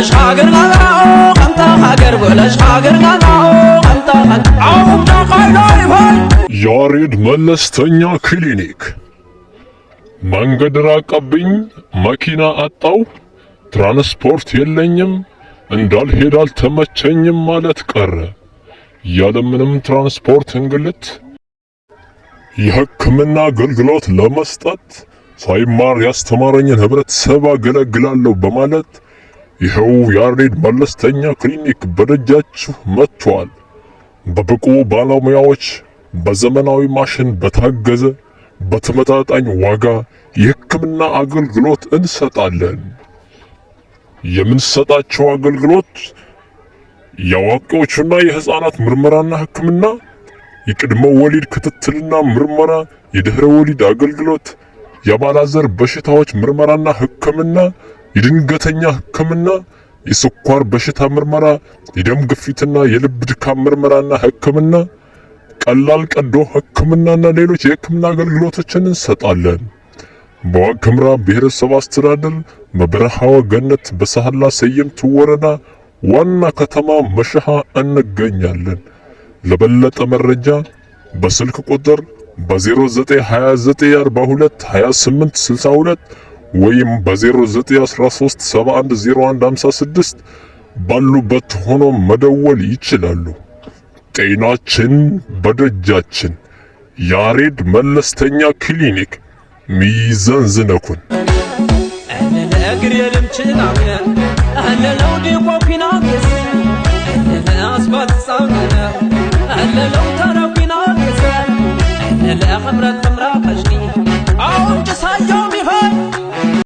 شاغر غاو انت هاجر ولا شاغر غاو انت عاوم دخايلاي فاي ያሬድ መለስተኛ ክሊኒክ መንገድ ራቀብኝ መኪና አጣው ትራንስፖርት የለኝም እንዳልሄድ አልተመቸኝም ማለት ቀረ ያለምንም ትራንስፖርት እንግልት የሕክምና አገልግሎት ለመስጠት ሳይማር ያስተማረኝን ህብረተሰብ አገለግላለሁ በማለት ይኸው ያሬድ መለስተኛ ክሊኒክ በደጃችሁ መጥቷል። በብቁ ባለሙያዎች በዘመናዊ ማሽን በታገዘ በተመጣጣኝ ዋጋ የሕክምና አገልግሎት እንሰጣለን። የምንሰጣቸው አገልግሎት የአዋቂዎችና የህፃናት ምርመራና ሕክምና፣ የቅድመ ወሊድ ክትትልና ምርመራ፣ የድህረ ወሊድ አገልግሎት፣ የአባላዘር በሽታዎች ምርመራና ሕክምና፣ የድንገተኛ ሕክምና፣ የስኳር በሽታ ምርመራ፣ የደም ግፊትና የልብ ድካም ምርመራና ሕክምና፣ ቀላል ቀዶ ሕክምናና ሌሎች የሕክምና አገልግሎቶችን እንሰጣለን። በዋግ ኽምራ ብሔረሰብ አስተዳደር በበረሃው ገነት በሳህላ ሰየምት ወረዳ ዋና ከተማ መሸሃ እንገኛለን። ለበለጠ መረጃ በስልክ ቁጥር በ0929422862 ወይም በ0913710156 ባሉበት ሆኖ መደወል ይችላሉ። ጤናችን በደጃችን። ያሬድ መለስተኛ ክሊኒክ ሚዛን ዝነኩን انا اجر يلمچنا انا لو دي قوكنا انا اسبات صاغنا انا لو تركنا انا لا خمرت